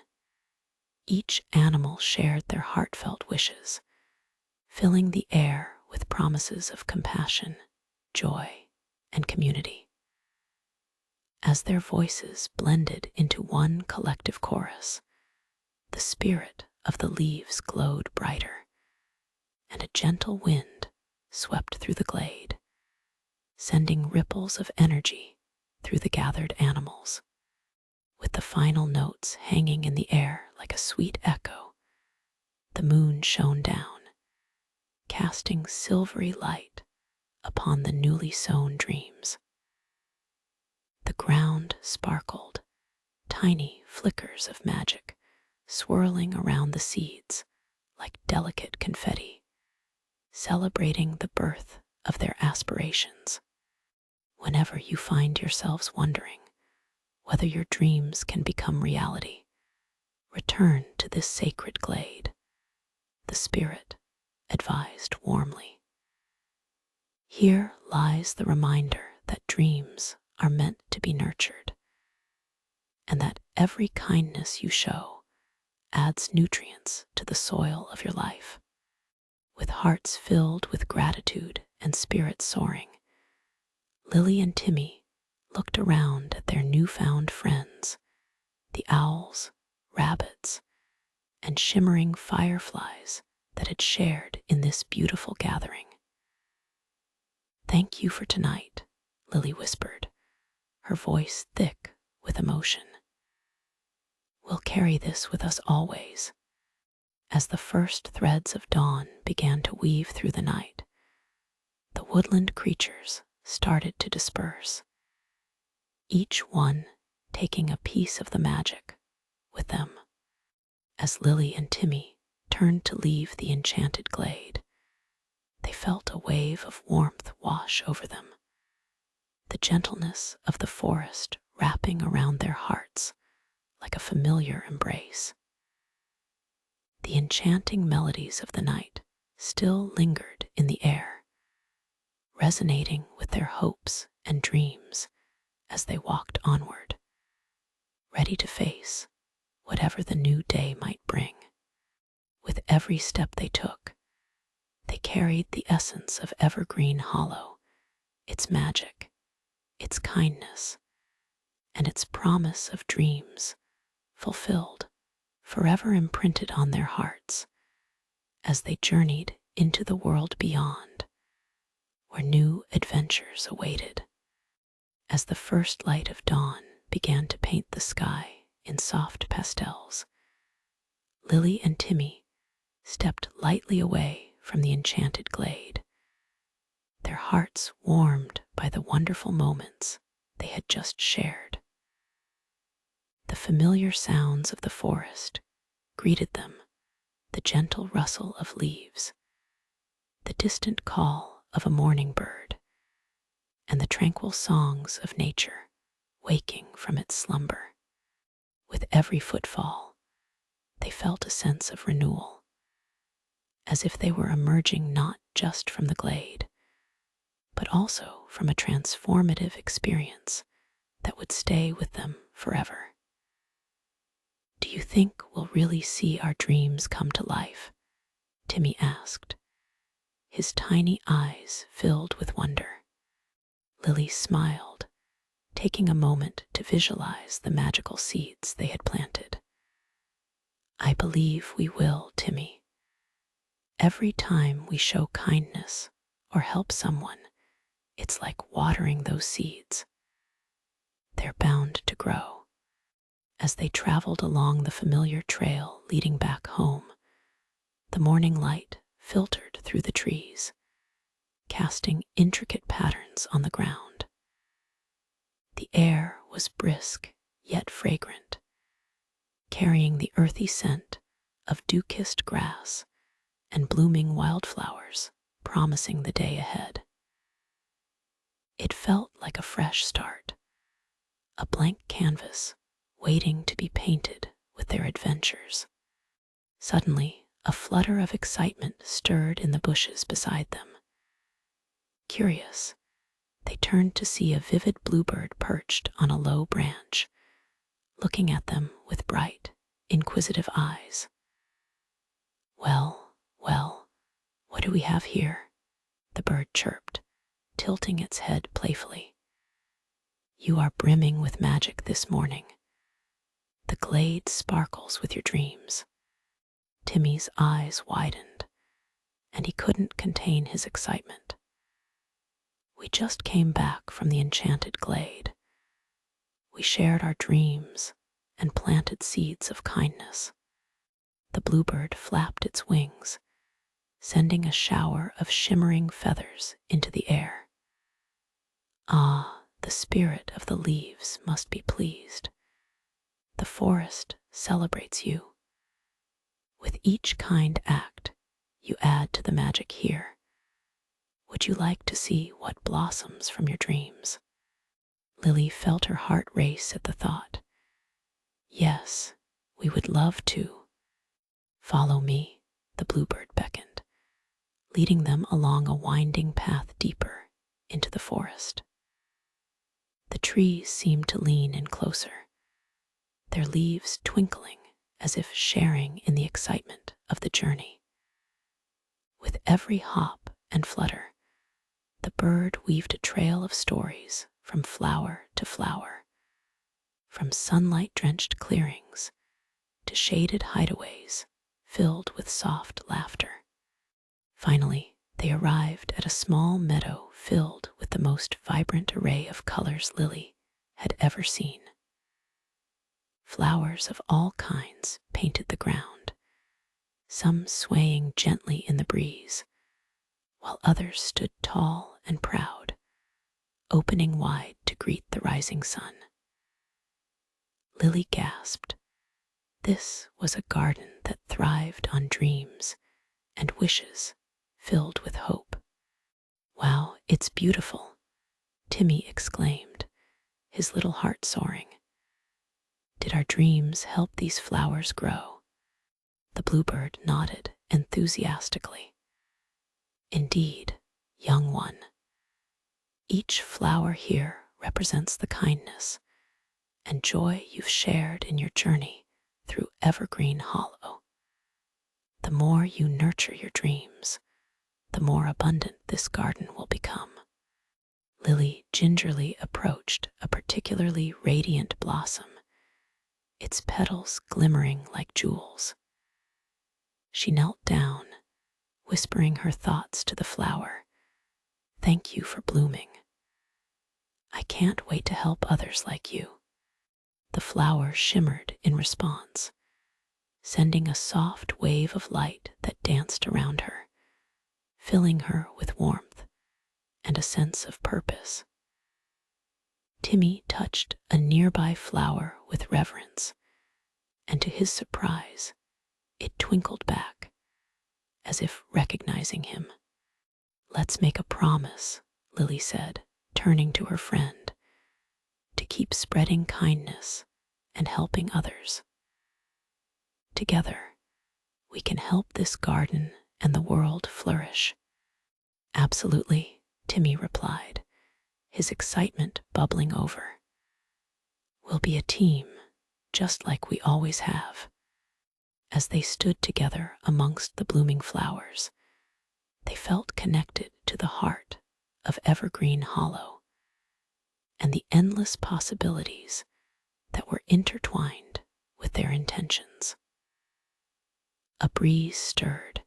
[SPEAKER 1] each animal shared their heartfelt wishes, filling the air with promises of compassion, joy, and community. As their voices blended into one collective chorus, the spirit of the leaves glowed brighter, and a gentle wind swept through the glade, sending ripples of energy through the gathered animals. With the final notes hanging in the air like a sweet echo, the moon shone down, casting silvery light upon the newly sown dreams. The ground sparkled, tiny flickers of magic swirling around the seeds like delicate confetti, celebrating the birth of their aspirations. Whenever you find yourselves wondering whether your dreams can become reality, return to this sacred glade, the spirit advised warmly. Here lies the reminder that dreams are meant to be nurtured, and that every kindness you show adds nutrients to the soil of your life. With hearts filled with gratitude and spirits soaring, Lily and Timmy looked around at their newfound friends, the owls, rabbits, and shimmering fireflies that had shared in this beautiful gathering. "Thank you for tonight," Lily whispered, her voice thick with emotion. "We'll carry this with us always." As the first threads of dawn began to weave through the night, the woodland creatures started to disperse, each one taking a piece of the magic with them. As Lily and Timmy turned to leave the enchanted glade, they felt a wave of warmth wash over them, the gentleness of the forest wrapping around their hearts like a familiar embrace. The enchanting melodies of the night still lingered in the air, resonating with their hopes and dreams as they walked onward, ready to face whatever the new day might bring. With every step they took, they carried the essence of Evergreen Hollow, its magic, its kindness, and its promise of dreams fulfilled, forever imprinted on their hearts as they journeyed into the world beyond, where new adventures awaited. As the first light of dawn began to paint the sky in soft pastels, Lily and Timmy stepped lightly away from the enchanted glade, their hearts warmed by the wonderful moments they had just shared. The familiar sounds of the forest greeted them, the gentle rustle of leaves, the distant call of a morning bird, and the tranquil songs of nature waking from its slumber. With every footfall, they felt a sense of renewal, as if they were emerging not just from the glade, but also from a transformative experience that would stay with them forever. "Do you think we'll really see our dreams come to life?" Timmy asked, his tiny eyes filled with wonder. Lily smiled, taking a moment to visualize the magical seeds they had planted. "I believe we will, Timmy. Every time we show kindness or help someone, it's like watering those seeds. They're bound to grow." As they traveled along the familiar trail leading back home, the morning light filtered through the trees, casting intricate patterns on the ground. The air was brisk yet fragrant, carrying the earthy scent of dew-kissed grass and blooming wildflowers, promising the day ahead. It felt like a fresh start, a blank canvas waiting to be painted with their adventures. Suddenly, a flutter of excitement stirred in the bushes beside them. Curious, they turned to see a vivid bluebird perched on a low branch, looking at them with bright, inquisitive eyes. Well, what do we have here?" the bird chirped, tilting its head playfully. "You are brimming with magic this morning. The glade sparkles with your dreams." Timmy's eyes widened, and he couldn't contain his excitement. "We just came back from the enchanted glade. We shared our dreams and planted seeds of kindness." The bluebird flapped its wings, sending a shower of shimmering feathers into the air. "Ah, the spirit of the leaves must be pleased. The forest celebrates you. With each kind act, you add to the magic here. Would you like to see what blossoms from your dreams?" Lily felt her heart race at the thought. "Yes, we would love to. Follow me," the bluebird beckoned, leading them along a winding path deeper into the forest. The trees seemed to lean in closer, their leaves twinkling as if sharing in the excitement of the journey. With every hop and flutter, the bird weaved a trail of stories from flower to flower, from sunlight-drenched clearings to shaded hideaways filled with soft laughter. Finally, they arrived at a small meadow filled with the most vibrant array of colors Lily had ever seen. Flowers of all kinds painted the ground, some swaying gently in the breeze, while others stood tall and proud, opening wide to greet the rising sun. Lily gasped. This was a garden that thrived on dreams and wishes filled with hope. "Wow, it's beautiful," Timmy exclaimed, his little heart soaring. "Did our dreams help these flowers grow?" The bluebird nodded enthusiastically. "Indeed, young one. Each flower here represents the kindness and joy you've shared in your journey through Evergreen Hollow. The more you nurture your dreams, the more abundant this garden will become." Lily gingerly approached a particularly radiant blossom, its petals glimmering like jewels. She knelt down, whispering her thoughts to the flower. "Thank you for blooming. I can't wait to help others like you." The flower shimmered in response, sending a soft wave of light that danced around her, filling her with warmth and a sense of purpose. Timmy touched a nearby flower with reverence, and to his surprise, it twinkled back, as if recognizing him. "Let's make a promise," Lily said, turning to her friend, "to keep spreading kindness and helping others. Together, we can help this garden and the world flourish." "Absolutely," Timmy replied, his excitement bubbling over. "We'll be a team, just like we always have." As they stood together amongst the blooming flowers, they felt connected to the heart of Evergreen Hollow and the endless possibilities that were intertwined with their intentions. A breeze stirred,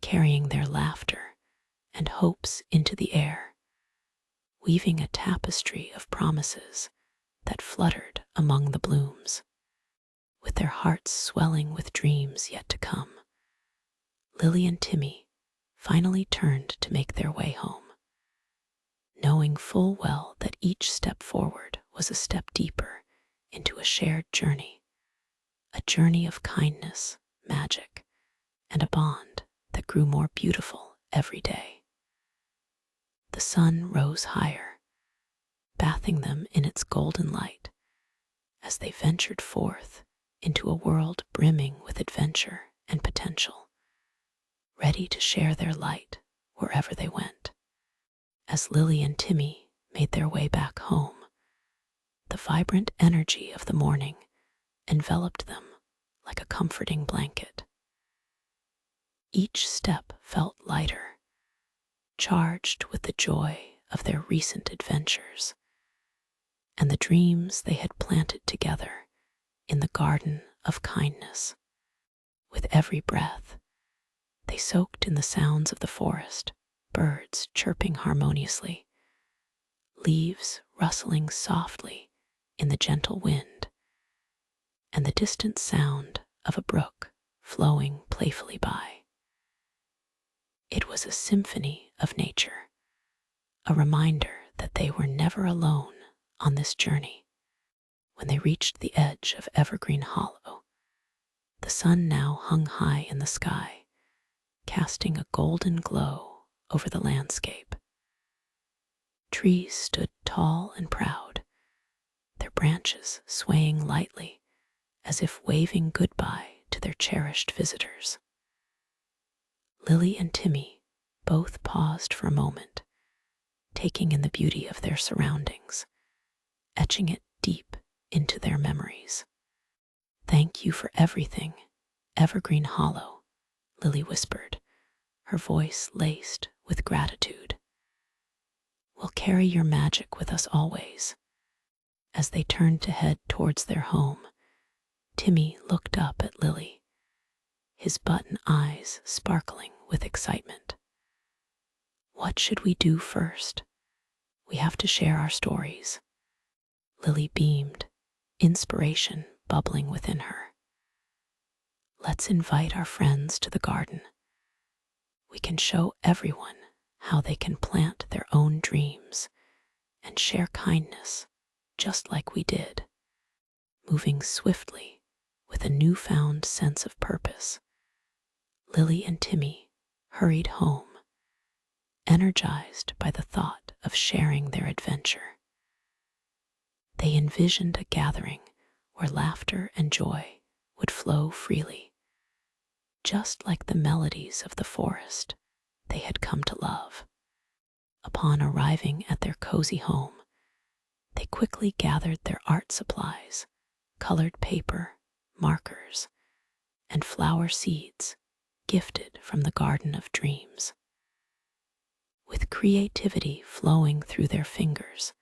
[SPEAKER 1] carrying their laughter and hopes into the air, weaving a tapestry of promises that fluttered among the blooms. With their hearts swelling with dreams yet to come, Lily and Timmy finally turned to make their way home, knowing full well that each step forward was a step deeper into a shared journey, a journey of kindness, magic, and a bond that grew more beautiful every day. The sun rose higher, bathing them in its golden light as they ventured forth into a world brimming with adventure and potential, ready to share their light wherever they went. As Lily and Timmy made their way back home, the vibrant energy of the morning enveloped them like a comforting blanket. Each step felt lighter, charged with the joy of their recent adventures and the dreams they had planted together in the garden of kindness. With every breath, they soaked in the sounds of the forest, birds chirping harmoniously, leaves rustling softly in the gentle wind, and the distant sound of a brook flowing playfully by. It was a symphony of nature, a reminder that they were never alone on this journey. When they reached the edge of Evergreen Hollow, the sun now hung high in the sky, casting a golden glow over the landscape. Trees stood tall and proud, their branches swaying lightly as if waving goodbye to their cherished visitors. Lily and Timmy both paused for a moment, taking in the beauty of their surroundings, etching it deep into their memories. "Thank you for everything, Evergreen Hollow," Lily whispered, her voice laced with gratitude. "We'll carry your magic with us always." As they turned to head towards their home, Timmy looked up at Lily, his button eyes sparkling with excitement. "What should we do first? We have to share our stories." Lily beamed, inspiration bubbling within her. "Let's invite our friends to the garden. We can show everyone how they can plant their own dreams and share kindness just like we did." Moving swiftly with a newfound sense of purpose, Lily and Timmy hurried home, energized by the thought of sharing their adventure. They envisioned a gathering where laughter and joy would flow freely, just like the melodies of the forest they had come to love. Upon arriving at their cozy home, they quickly gathered their art supplies, colored paper, markers, and flower seeds gifted from the Garden of Dreams. With creativity flowing through their fingers,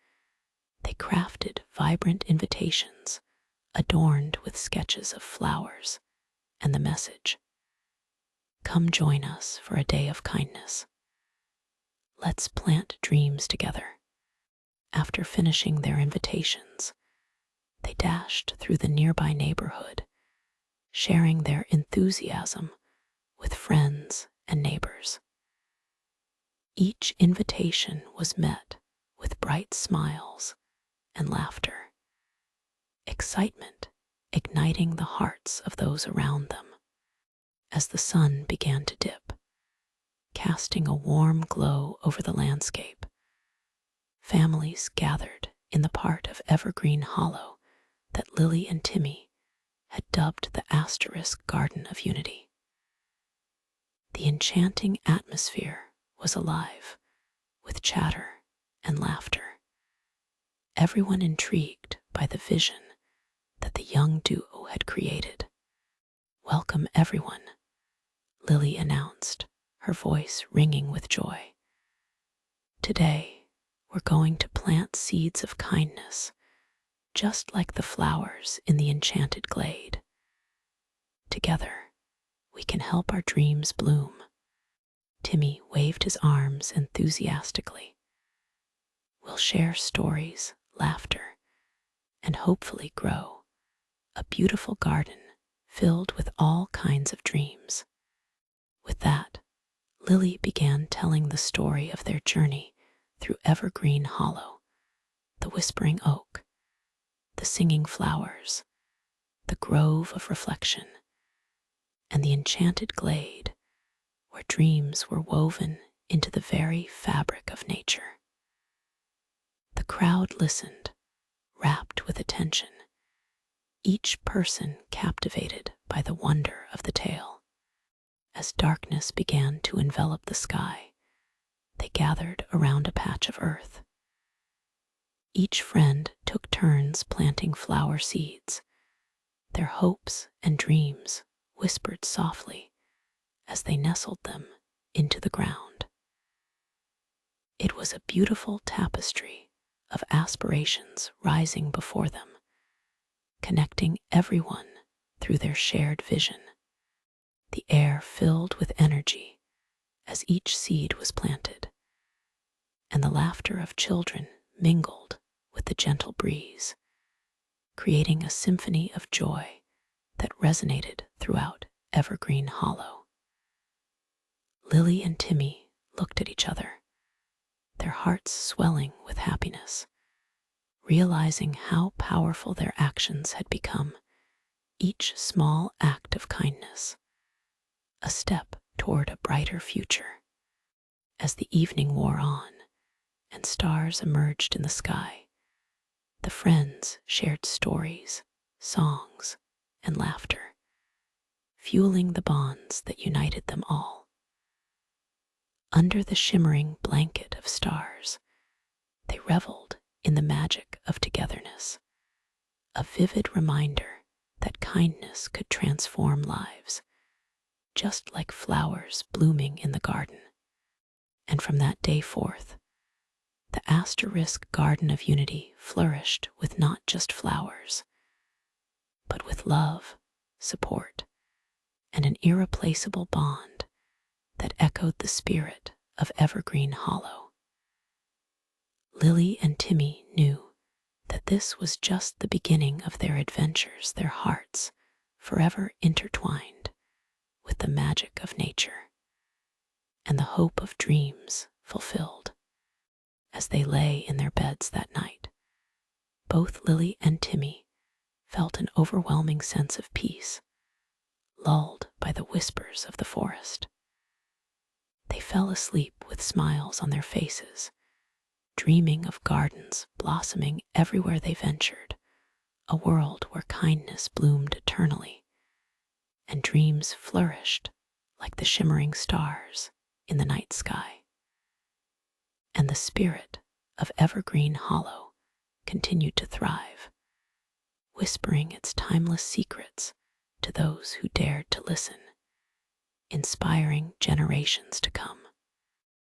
[SPEAKER 1] they crafted vibrant invitations adorned with sketches of flowers and the message, "Come join us for a day of kindness. Let's plant dreams together." After finishing their invitations, they dashed through the nearby neighborhood, sharing their enthusiasm with friends and neighbors. Each invitation was met with bright smiles and laughter, excitement igniting the hearts of those around them. As the sun began to dip, casting a warm glow over the landscape, families gathered in the part of Evergreen Hollow that Lily and Timmy had dubbed the Asterisk Garden of Unity. The enchanting atmosphere was alive with chatter and laughter, everyone intrigued by the vision that the young duo had created. "Welcome, everyone," Lily announced, her voice ringing with joy. "Today, we're going to plant seeds of kindness, just like the flowers in the enchanted glade. Together, we can help our dreams bloom." Timmy waved his arms enthusiastically. "We'll share stories, laughter, and hopefully grow a beautiful garden filled with all kinds of dreams." With that, Lily began telling the story of their journey through Evergreen Hollow, the whispering oak, the singing flowers, the grove of reflection, and the enchanted glade where dreams were woven into the very fabric of nature. The crowd listened, rapt with attention, each person captivated by the wonder of the tale. As darkness began to envelop the sky, they gathered around a patch of earth. Each friend took turns planting flower seeds, their hopes and dreams whispered softly as they nestled them into the ground. It was a beautiful tapestry of aspirations rising before them, connecting everyone through their shared vision. The air filled with energy as each seed was planted, and the laughter of children mingled with the gentle breeze, creating a symphony of joy that resonated throughout Evergreen Hollow. Lily and Timmy looked at each other, their hearts swelling with happiness, realizing how powerful their actions had become, each small act of kindness, a step toward a brighter future. As the evening wore on and stars emerged in the sky, the friends shared stories, songs, and laughter, fueling the bonds that united them all. Under the shimmering blanket of stars, they reveled in the magic of togetherness, a vivid reminder that kindness could transform lives, just like flowers blooming in the garden. And from that day forth, the asterisk Garden of Unity flourished with not just flowers, but with love, support, and an irreplaceable bond that echoed the spirit of Evergreen Hollow. Lily and Timmy knew that this was just the beginning of their adventures, their hearts forever intertwined with the magic of nature and the hope of dreams fulfilled. As they lay in their beds that night, both Lily and Timmy felt an overwhelming sense of peace, lulled by the whispers of the forest. They fell asleep with smiles on their faces, dreaming of gardens blossoming everywhere they ventured, a world where kindness bloomed eternally, and dreams flourished like the shimmering stars in the night sky. And the spirit of Evergreen Hollow continued to thrive, whispering its timeless secrets to those who dared to listen, inspiring generations to come.